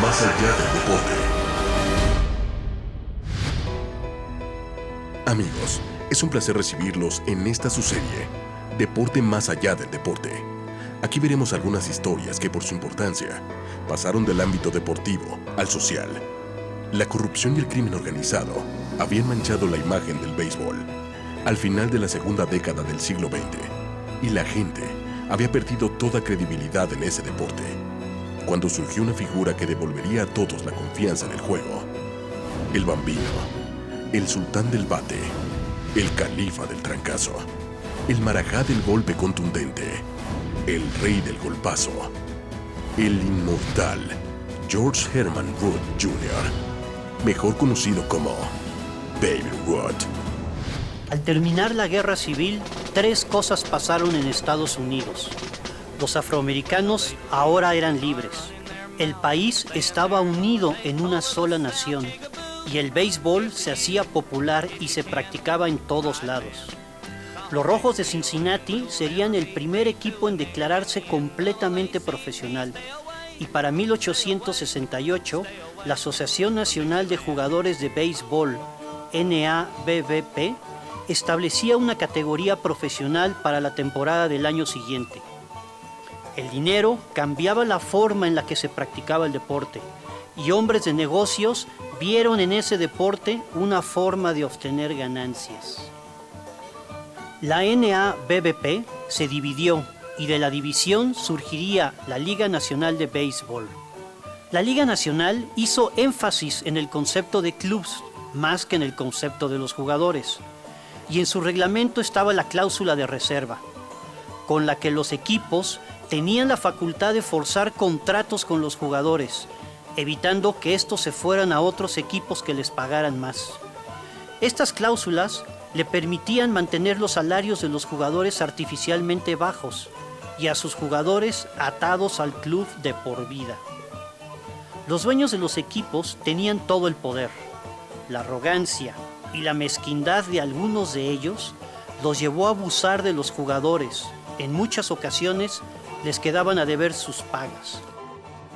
más allá del deporte. Amigos, es un placer recibirlos en esta su serie, Deporte más allá del deporte. Aquí veremos algunas historias que por su importancia pasaron del ámbito deportivo al social. La corrupción y el crimen organizado habían manchado la imagen del béisbol al final de la segunda década del siglo XX y la gente había perdido toda credibilidad en ese deporte, cuando surgió una figura que devolvería a todos la confianza en el juego. El Bambino, el sultán del bate, el califa del trancazo, el marajá del golpe contundente, el rey del golpazo, el inmortal George Herman Rudd Jr., mejor conocido como Babe Ruth. Al terminar la guerra civil, 3 cosas pasaron en Estados Unidos. Los afroamericanos ahora eran libres. El país estaba unido en una sola nación y el béisbol se hacía popular y se practicaba en todos lados. Los Rojos de Cincinnati serían el primer equipo en declararse completamente profesional y para 1868 la Asociación Nacional de Jugadores de Béisbol, NABBP, establecía una categoría profesional para la temporada del año siguiente. El dinero cambiaba la forma en la que se practicaba el deporte y hombres de negocios vieron en ese deporte una forma de obtener ganancias. La NABBP se dividió y de la división surgiría la Liga Nacional de Béisbol. La Liga Nacional hizo énfasis en el concepto de clubs más que en el concepto de los jugadores, y en su reglamento estaba la cláusula de reserva, con la que los equipos tenían la facultad de forzar contratos con los jugadores, evitando que estos se fueran a otros equipos que les pagaran más. Estas cláusulas le permitían mantener los salarios de los jugadores artificialmente bajos y a sus jugadores atados al club de por vida. Los dueños de los equipos tenían todo el poder. La arrogancia y la mezquindad de algunos de ellos los llevó a abusar de los jugadores. En muchas ocasiones les quedaban a deber sus pagas.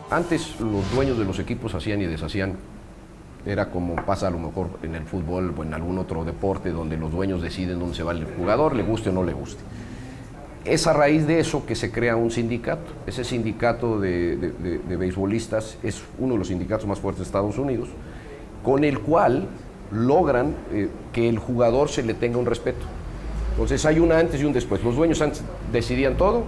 Antes los dueños de los equipos hacían y deshacían. Era como pasa a lo mejor en el fútbol o en algún otro deporte donde los dueños deciden dónde se va el jugador, le guste o no le guste. Es a raíz de eso que se crea un sindicato. Ese sindicato de beisbolistas es uno de los sindicatos más fuertes de Estados Unidos, con el cual logran que el jugador se le tenga un respeto. Entonces hay un antes y un después. Los dueños antes decidían todo,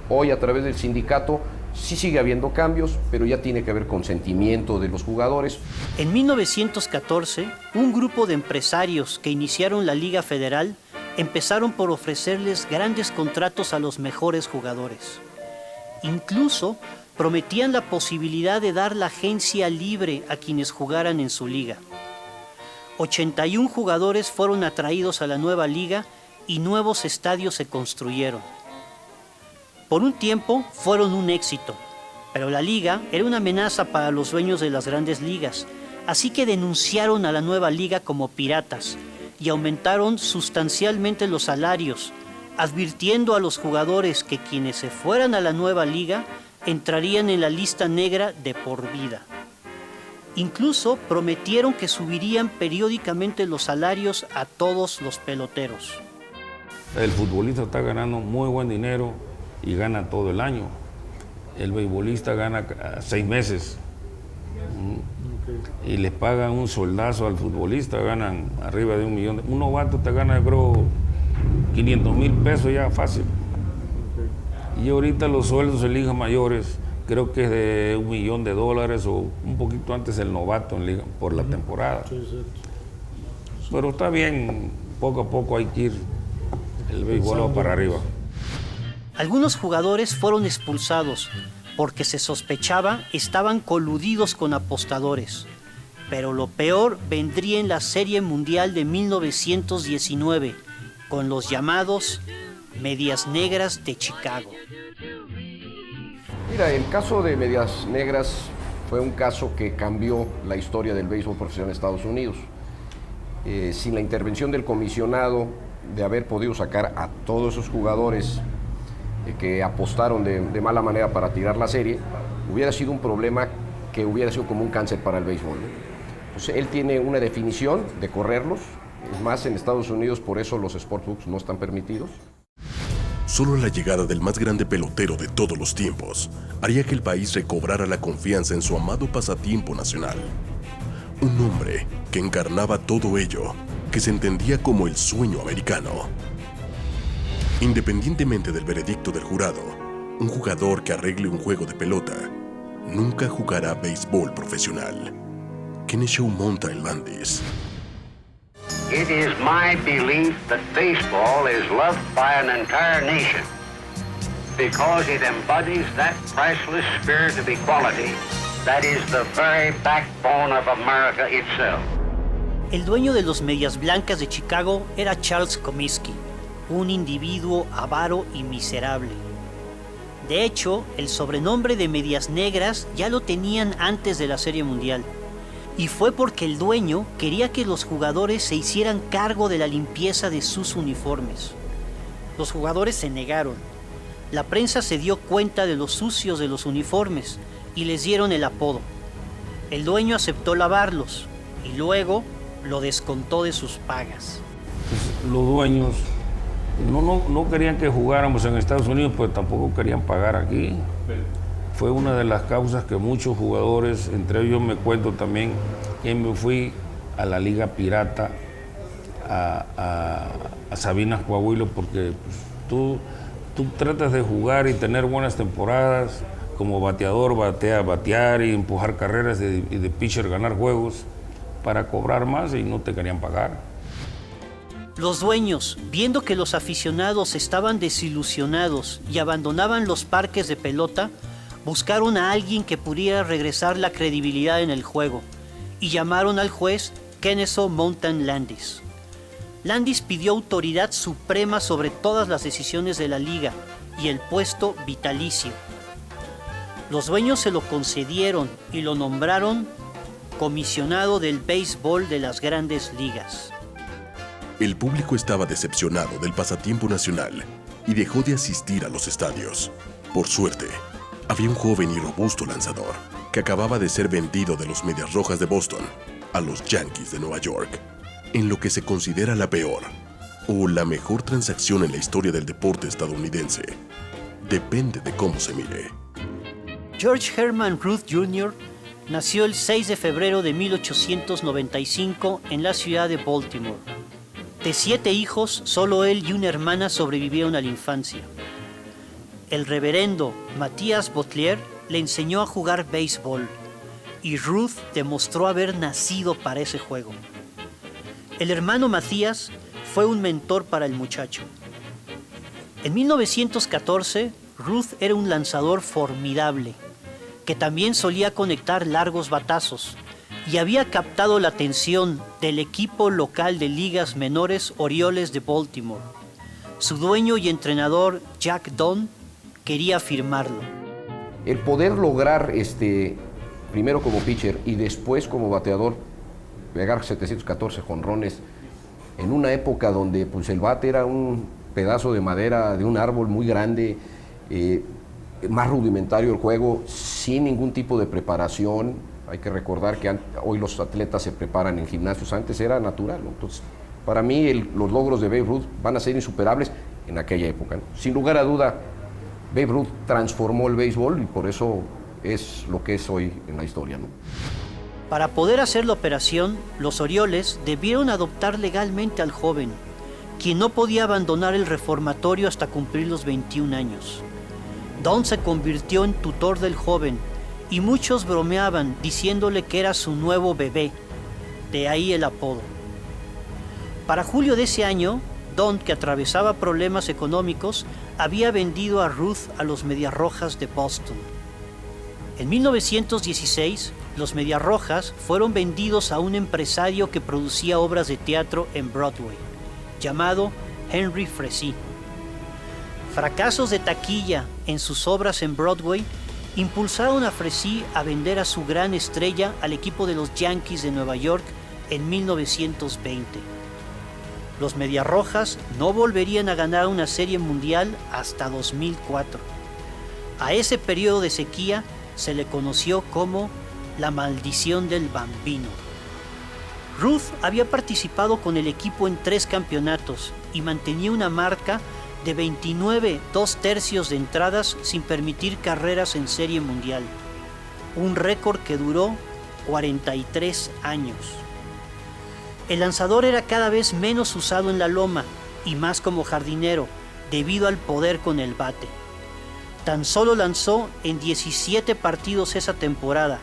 hoy a través del sindicato sí sigue habiendo cambios, pero ya tiene que haber consentimiento de los jugadores. En 1914, un grupo de empresarios que iniciaron la Liga Federal empezaron por ofrecerles grandes contratos a los mejores jugadores. Incluso prometían la posibilidad de dar la agencia libre a quienes jugaran en su liga. 81 jugadores fueron atraídos a la nueva liga y nuevos estadios se construyeron. Por un tiempo fueron un éxito, pero la liga era una amenaza para los dueños de las grandes ligas, así que denunciaron a la nueva liga como piratas y aumentaron sustancialmente los salarios, advirtiendo a los jugadores que quienes se fueran a la nueva liga entrarían en la lista negra de por vida. Incluso prometieron que subirían periódicamente los salarios a todos los peloteros. El futbolista está ganando muy buen dinero y gana todo el año. El beisbolista gana 6 meses. Y les pagan un soldazo al futbolista, ganan arriba de $1 millón. Un novato te gana, creo, 500,000 pesos ya fácil. Y ahorita los sueldos en ligas mayores creo que es de $1 millón o un poquito antes el novato en liga por la temporada. Pero está bien, poco a poco hay que ir el béisbol para arriba. Algunos jugadores fueron expulsados porque se sospechaba estaban coludidos con apostadores. Pero lo peor vendría en la Serie Mundial de 1919, con los llamados Medias Negras de Chicago. Mira, el caso de Medias Negras fue un caso que cambió la historia del béisbol profesional en Estados Unidos. Sin la intervención del comisionado, de haber podido sacar a todos esos jugadores que apostaron de mala manera para tirar la serie, hubiera sido un problema que hubiera sido como un cáncer para el béisbol, ¿no? Entonces, él tiene una definición de correrlos. Es más, en Estados Unidos por eso los sportsbooks no están permitidos. Solo la llegada del más grande pelotero de todos los tiempos haría que el país recobrara la confianza en su amado pasatiempo nacional. Un hombre que encarnaba todo ello, que se entendía como el sueño americano. Independientemente del veredicto del jurado, un jugador que arregle un juego de pelota nunca jugará béisbol profesional. Keneshaw Mountain Landis. It is my belief that baseball is loved by an entire nation because it embodies that priceless spirit of equality that is the very backbone of America itself. El dueño de los Medias Blancas de Chicago era Charles Comiskey, un individuo avaro y miserable. De hecho, el sobrenombre de Medias Negras ya lo tenían antes de la Serie Mundial. Y fue porque el dueño quería que los jugadores se hicieran cargo de la limpieza de sus uniformes. Los jugadores se negaron. La prensa se dio cuenta de los sucios de los uniformes y les dieron el apodo. El dueño aceptó lavarlos y luego lo descontó de sus pagas. Entonces, los dueños no querían que jugáramos en Estados Unidos, pues tampoco querían pagar aquí. Fue una de las causas que muchos jugadores, entre ellos me cuento también, que me fui a la Liga Pirata, a Sabinas, Coahuila, porque pues, tú tratas de jugar y tener buenas temporadas, como bateador, batear y empujar carreras y de pitcher ganar juegos para cobrar más y no te querían pagar. Los dueños, viendo que los aficionados estaban desilusionados y abandonaban los parques de pelota, buscaron a alguien que pudiera regresar la credibilidad en el juego y llamaron al juez Keneshaw Mountain Landis. Landis pidió autoridad suprema sobre todas las decisiones de la liga y el puesto vitalicio. Los dueños se lo concedieron y lo nombraron comisionado del béisbol de las grandes ligas. El público estaba decepcionado del pasatiempo nacional y dejó de asistir a los estadios. Por suerte, había un joven y robusto lanzador que acababa de ser vendido de los Medias Rojas de Boston a los Yankees de Nueva York, en lo que se considera la peor o la mejor transacción en la historia del deporte estadounidense. Depende de cómo se mire. George Herman Ruth Jr. nació el 6 de febrero de 1895 en la ciudad de Baltimore. De 7 hijos, solo él y una hermana sobrevivieron a la infancia. El reverendo Matías Botlier le enseñó a jugar béisbol y Ruth demostró haber nacido para ese juego. El hermano Matías fue un mentor para el muchacho. En 1914, Ruth era un lanzador formidable, que también solía conectar largos batazos y había captado la atención del equipo local de ligas menores Orioles de Baltimore. Su dueño y entrenador, Jack Dunn, quería firmarlo. El poder lograr, primero como pitcher y después como bateador, pegar 714 jonrones en una época donde pues, el bate era un pedazo de madera de un árbol muy grande, más rudimentario el juego, sin ningún tipo de preparación. Hay que recordar que hoy los atletas se preparan en gimnasios, antes era natural, ¿no? Entonces, para mí los logros de Babe Ruth van a ser insuperables en aquella época, ¿no? Sin lugar a duda, Babe Ruth transformó el béisbol y por eso es lo que es hoy en la historia, ¿no? Para poder hacer la operación, los Orioles debieron adoptar legalmente al joven, quien no podía abandonar el reformatorio hasta cumplir los 21 años. Don se convirtió en tutor del joven y muchos bromeaban diciéndole que era su nuevo bebé, de ahí el apodo. Para julio de ese año, Don, que atravesaba problemas económicos, había vendido a Ruth a los Medias Rojas de Boston. En 1916, los Medias Rojas fueron vendidos a un empresario que producía obras de teatro en Broadway, llamado Henry Frécy. Fracasos de taquilla en sus obras en Broadway impulsaron a Frécy a vender a su gran estrella al equipo de los Yankees de Nueva York en 1920. Los Medias Rojas no volverían a ganar una serie mundial hasta 2004. A ese periodo de sequía se le conoció como la maldición del Bambino. Ruth había participado con el equipo en 3 campeonatos y mantenía una marca de 29 2/3 de entradas sin permitir carreras en Serie Mundial, un récord que duró 43 años. El lanzador era cada vez menos usado en la loma y más como jardinero debido al poder con el bate. Tan solo lanzó en 17 partidos esa temporada,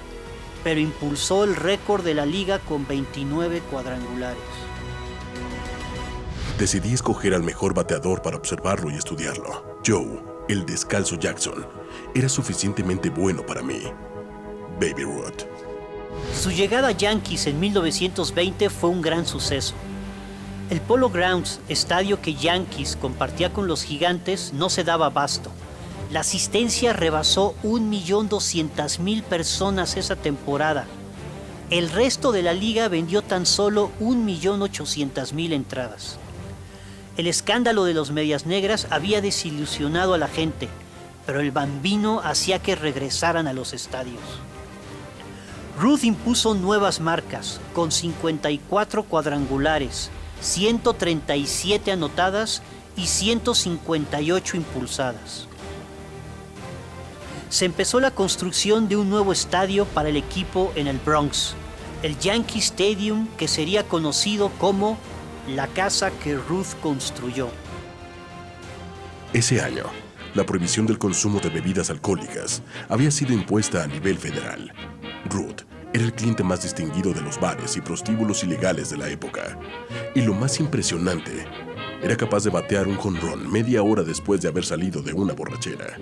pero impulsó el récord de la liga con 29 cuadrangulares. Decidí escoger al mejor bateador para observarlo y estudiarlo. Joe, el descalzo Jackson, era suficientemente bueno para mí. Baby Ruth. Su llegada a Yankees en 1920 fue un gran suceso. El Polo Grounds, estadio que Yankees compartía con los Gigantes, no se daba abasto. La asistencia rebasó 1.200.000 personas esa temporada. El resto de la liga vendió tan solo 1.800.000 entradas. El escándalo de los Medias Negras había desilusionado a la gente, pero el Bambino hacía que regresaran a los estadios. Ruth impuso nuevas marcas, con 54 cuadrangulares, 137 anotadas y 158 impulsadas. Se empezó la construcción de un nuevo estadio para el equipo en el Bronx, el Yankee Stadium, que sería conocido como la casa que Ruth construyó. Ese año, la prohibición del consumo de bebidas alcohólicas había sido impuesta a nivel federal. Ruth era el cliente más distinguido de los bares y prostíbulos ilegales de la época. Y lo más impresionante, era capaz de batear un jonrón media hora después de haber salido de una borrachera.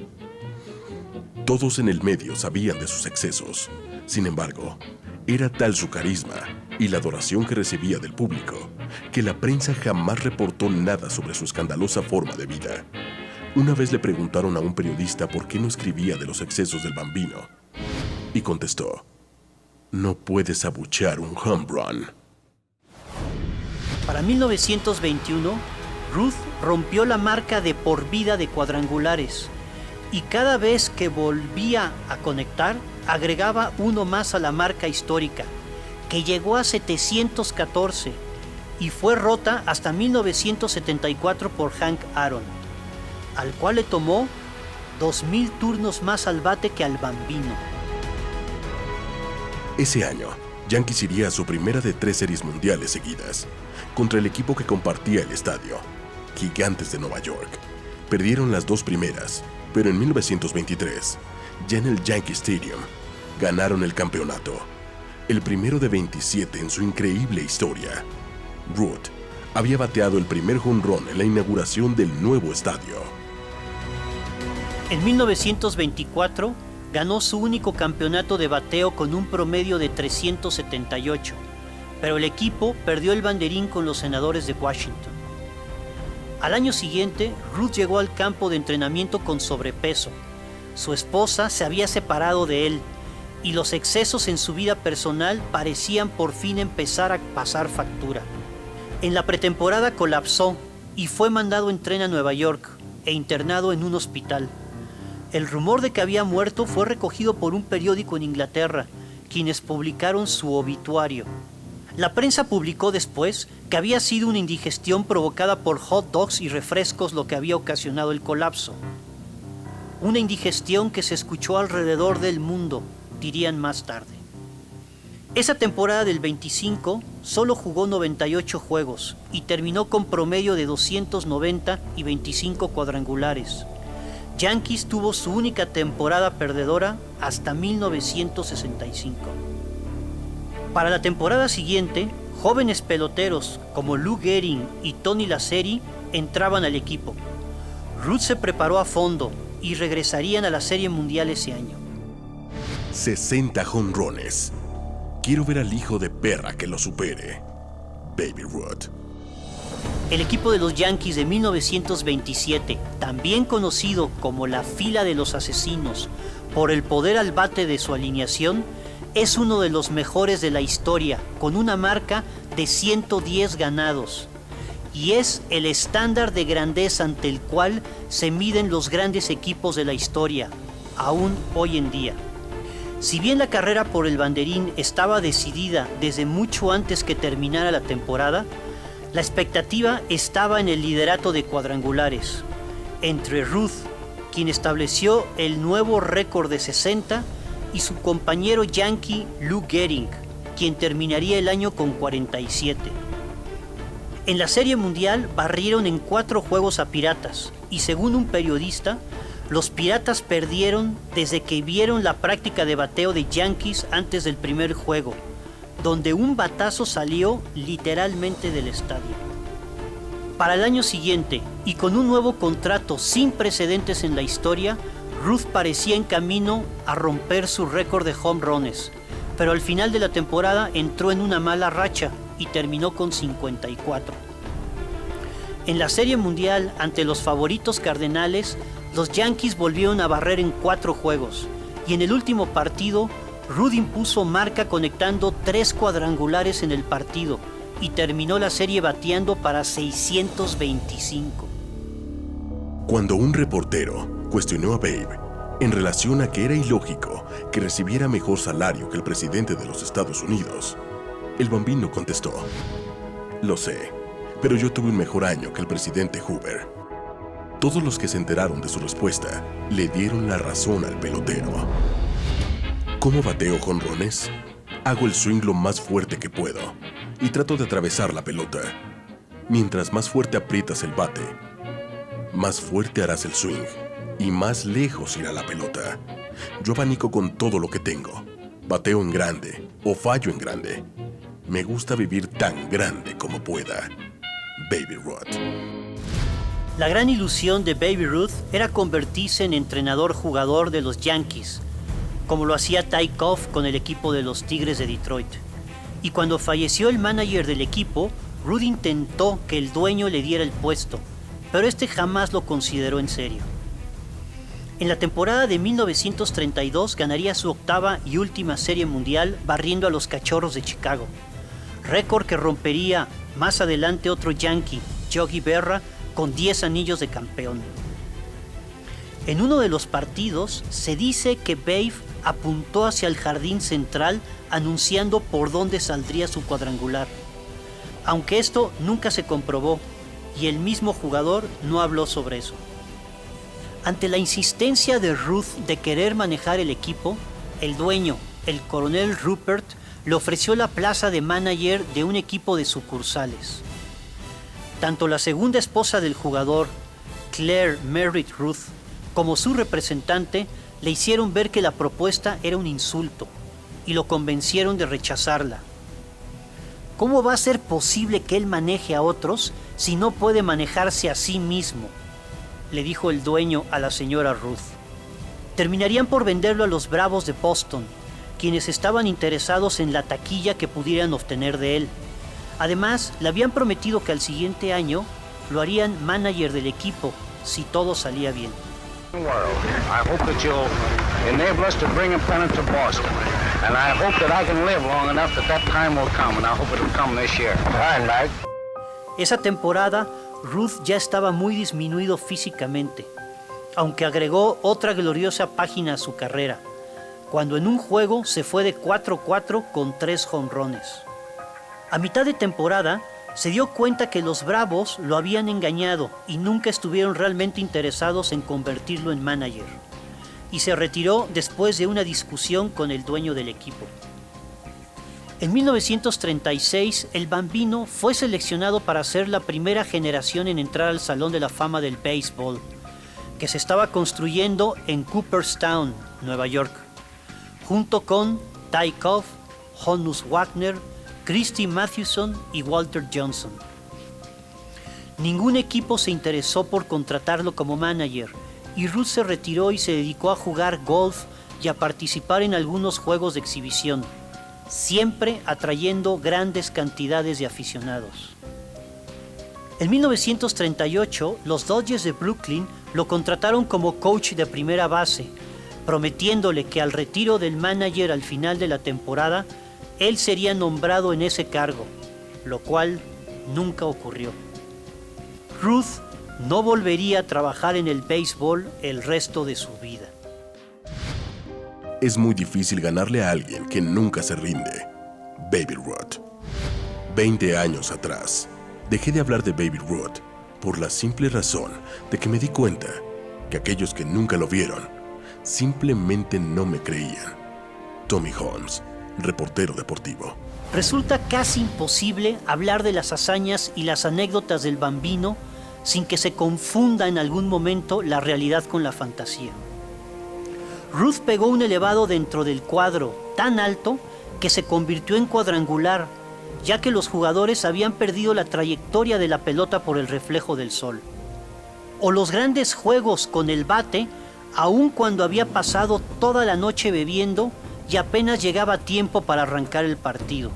Todos en el medio sabían de sus excesos. Sin embargo, era tal su carisma y la adoración que recibía del público que la prensa jamás reportó nada sobre su escandalosa forma de vida. Una vez le preguntaron a un periodista por qué no escribía de los excesos del Bambino y contestó: "No puedes abuchear un home run". Para 1921, Ruth rompió la marca de por vida de cuadrangulares y cada vez que volvía a conectar, agregaba uno más a la marca histórica, que llegó a 714 y fue rota hasta 1974 por Hank Aaron, al cual le tomó 2,000 turnos más al bate que al Bambino. Ese año, Yankees iría a su primera de 3 series mundiales seguidas, contra el equipo que compartía el estadio, Gigantes de Nueva York. Perdieron las 2 primeras, pero en 1923, ya en el Yankee Stadium, ganaron el campeonato, el primero de 27 en su increíble historia. Ruth había bateado el primer jonrón en la inauguración del nuevo estadio. En 1924, ganó su único campeonato de bateo con un promedio de 378, pero el equipo perdió el banderín con los Senadores de Washington. Al año siguiente, Ruth llegó al campo de entrenamiento con sobrepeso. Su esposa se había separado de él y los excesos en su vida personal parecían por fin empezar a pasar factura. En la pretemporada colapsó y fue mandado en tren a Nueva York e internado en un hospital. El rumor de que había muerto fue recogido por un periódico en Inglaterra, quienes publicaron su obituario. La prensa publicó después que había sido una indigestión provocada por hot dogs y refrescos lo que había ocasionado el colapso. Una indigestión que se escuchó alrededor del mundo, dirían más tarde. Esa temporada del 25 solo jugó 98 juegos y terminó con promedio de 290 y 25 cuadrangulares. Yankees tuvo su única temporada perdedora hasta 1965. Para la temporada siguiente, jóvenes peloteros como Lou Gehrig y Tony Lazzeri entraban al equipo. Ruth se preparó a fondo y regresarían a la Serie Mundial ese año. 60 jonrones. Quiero ver al hijo de perra que lo supere. Baby Ruth. El equipo de los Yankees de 1927, también conocido como la fila de los asesinos por el poder al bate de su alineación, es uno de los mejores de la historia, con una marca de 110 ganados. Y es el estándar de grandeza ante el cual se miden los grandes equipos de la historia, aún hoy en día. Si bien la carrera por el banderín estaba decidida desde mucho antes que terminara la temporada, la expectativa estaba en el liderato de cuadrangulares, entre Ruth, quien estableció el nuevo récord de 60, y su compañero yankee Lou Gehrig, quien terminaría el año con 47. En la Serie Mundial barrieron en 4 juegos a Piratas, y según un periodista, los Piratas perdieron desde que vieron la práctica de bateo de Yankees antes del primer juego, donde un batazo salió literalmente del estadio. Para el año siguiente, y con un nuevo contrato sin precedentes en la historia, Ruth parecía en camino a romper su récord de home runs, pero al final de la temporada entró en una mala racha y terminó con 54. En la Serie Mundial, ante los favoritos Cardenales, los Yankees volvieron a barrer en 4 juegos, y en el último partido, Ruth impuso marca conectando 3 cuadrangulares en el partido y terminó la serie bateando para 625. Cuando un reportero cuestionó a Babe en relación a que era ilógico que recibiera mejor salario que el presidente de los Estados Unidos, el Bambino contestó: "Lo sé, pero yo tuve un mejor año que el presidente Hoover". Todos los que se enteraron de su respuesta le dieron la razón al pelotero. ¿Cómo bateo jonrones? Hago el swing lo más fuerte que puedo y trato de atravesar la pelota. Mientras más fuerte aprietas el bate, más fuerte harás el swing y más lejos irá la pelota. Yo abanico con todo lo que tengo. Bateo en grande o fallo en grande. Me gusta vivir tan grande como pueda. Baby Ruth. La gran ilusión de Baby Ruth era convertirse en entrenador-jugador de los Yankees, como lo hacía Ty Cobb con el equipo de los Tigres de Detroit. Y cuando falleció el manager del equipo, Ruth intentó que el dueño le diera el puesto, pero este jamás lo consideró en serio. En la temporada de 1932 ganaría su 8ª y última Serie Mundial barriendo a los Cachorros de Chicago, récord que rompería más adelante otro Yankee, Yogi Berra, con 10 anillos de campeón. En uno de los partidos se dice que Babe apuntó hacia el jardín central anunciando por dónde saldría su cuadrangular, aunque esto nunca se comprobó y el mismo jugador no habló sobre eso. Ante la insistencia de Ruth de querer manejar el equipo, el dueño, el coronel Rupert, le ofreció la plaza de manager de un equipo de sucursales. Tanto la segunda esposa del jugador, Claire Merritt Ruth, como su representante le hicieron ver que la propuesta era un insulto y lo convencieron de rechazarla. ¿Cómo va a ser posible que él maneje a otros si no puede manejarse a sí mismo?, le dijo el dueño a la señora Ruth. Terminarían por venderlo a los Bravos de Boston, quienes estaban interesados en la taquilla que pudieran obtener de él. Además, le habían prometido que al siguiente año lo harían manager del equipo si todo salía bien. I hope that you'll enable us to bring a pennant to Boston. And I hope that I can live long enough that time will come, and I hope it'll come this year. Fine, Mike. Esa temporada, Ruth ya estaba muy disminuido físicamente, aunque agregó otra gloriosa página a su carrera, cuando en un juego se fue de 4-4 con 3 jonrones. A mitad de temporada, se dio cuenta que los Bravos lo habían engañado y nunca estuvieron realmente interesados en convertirlo en manager, y se retiró después de una discusión con el dueño del equipo. En 1936, el Bambino fue seleccionado para ser la primera generación en entrar al Salón de la Fama del Béisbol, que se estaba construyendo en Cooperstown, Nueva York, junto con Ty Cobb, Honus Wagner, Christy Mathewson y Walter Johnson. Ningún equipo se interesó por contratarlo como manager, y Ruth se retiró y se dedicó a jugar golf y a participar en algunos juegos de exhibición, siempre atrayendo grandes cantidades de aficionados. En 1938, los Dodgers de Brooklyn lo contrataron como coach de primera base, prometiéndole que al retiro del manager al final de la temporada, él sería nombrado en ese cargo, lo cual nunca ocurrió. Ruth no volvería a trabajar en el béisbol el resto de su vida. Es muy difícil ganarle a alguien que nunca se rinde. Baby Ruth. 20 años atrás, dejé de hablar de Baby Ruth por la simple razón de que me di cuenta que aquellos que nunca lo vieron simplemente no me creían. Tommy Holmes, reportero deportivo. Resulta casi imposible hablar de las hazañas y las anécdotas del Bambino sin que se confunda en algún momento la realidad con la fantasía. Ruth pegó un elevado dentro del cuadro tan alto que se convirtió en cuadrangular, ya que los jugadores habían perdido la trayectoria de la pelota por el reflejo del sol. O los grandes juegos con el bate, aun cuando había pasado toda la noche bebiendo y apenas llegaba tiempo para arrancar el partido.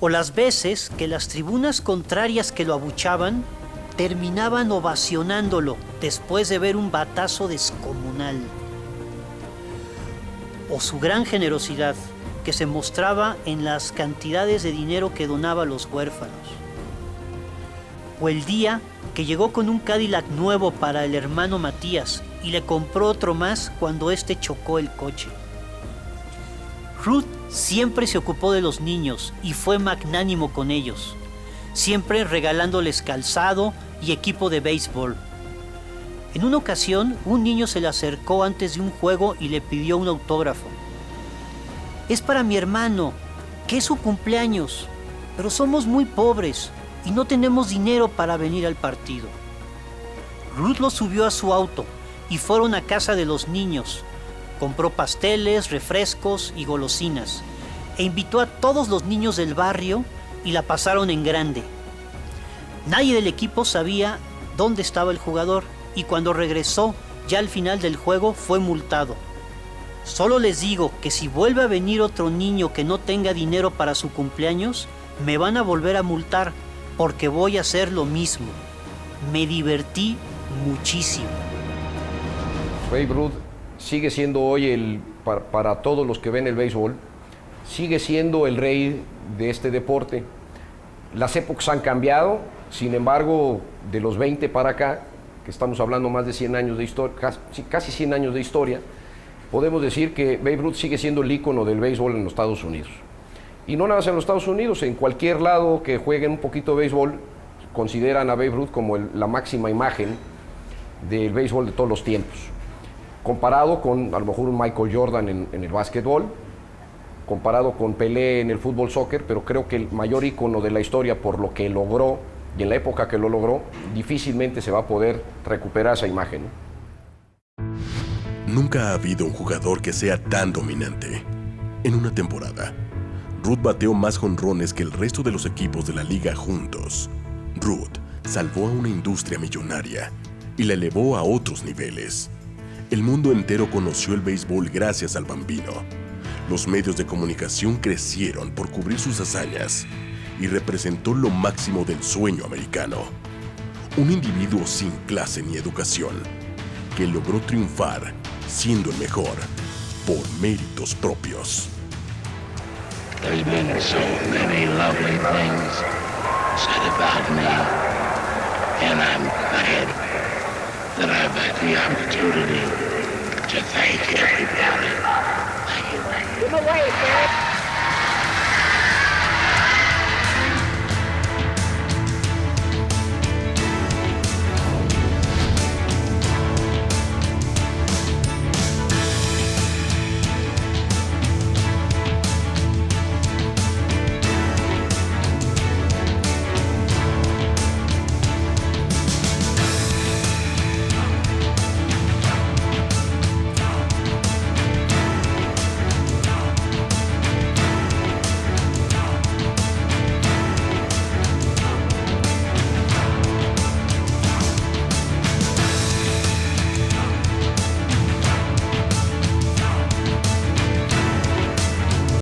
O las veces que las tribunas contrarias que lo abuchaban terminaban ovacionándolo después de ver un batazo descomunal. O su gran generosidad, que se mostraba en las cantidades de dinero que donaba a los huérfanos. O el día que llegó con un Cadillac nuevo para el hermano Matías y le compró otro más cuando éste chocó el coche. Ruth siempre se ocupó de los niños y fue magnánimo con ellos, siempre regalándoles calzado y equipo de béisbol. En una ocasión, un niño se le acercó antes de un juego y le pidió un autógrafo. Es para mi hermano, que es su cumpleaños, pero somos muy pobres y no tenemos dinero para venir al partido. Ruth lo subió a su auto y fueron a casa de los niños. Compró pasteles, refrescos y golosinas e invitó a todos los niños del barrio y la pasaron en grande. Nadie del equipo sabía dónde estaba el jugador y cuando regresó, ya al final del juego, fue multado. Solo les digo que si vuelve a venir otro niño que no tenga dinero para su cumpleaños, me van a volver a multar porque voy a hacer lo mismo. Me divertí muchísimo. Babe Ruth sigue siendo hoy, para todos los que ven el béisbol, sigue siendo el rey de este deporte. Las épocas han cambiado, sin embargo, de los 20 para acá, que estamos hablando más de 100 años de historia, casi 100 años de historia, podemos decir que Babe Ruth sigue siendo el ícono del béisbol en los Estados Unidos. Y no nada más en los Estados Unidos, en cualquier lado que jueguen un poquito de béisbol, consideran a Babe Ruth como la máxima imagen del béisbol de todos los tiempos. Comparado con, a lo mejor, un Michael Jordan en el básquetbol, comparado con Pelé en el fútbol soccer, pero creo que el mayor ícono de la historia por lo que logró, y en la época que lo logró, difícilmente se va a poder recuperar esa imagen. Nunca ha habido un jugador que sea tan dominante. En una temporada, Ruth bateó más jonrones que el resto de los equipos de la liga juntos. Ruth salvó a una industria millonaria y la elevó a otros niveles. El mundo entero conoció el béisbol gracias al Bambino. Los medios de comunicación crecieron por cubrir sus hazañas y representó lo máximo del sueño americano. Un individuo sin clase ni educación que logró triunfar siendo el mejor por méritos propios. There's been so many lovely things said about me, and I'm glad that I've had the opportunity to thank everybody. Thank you. Give away, Dad.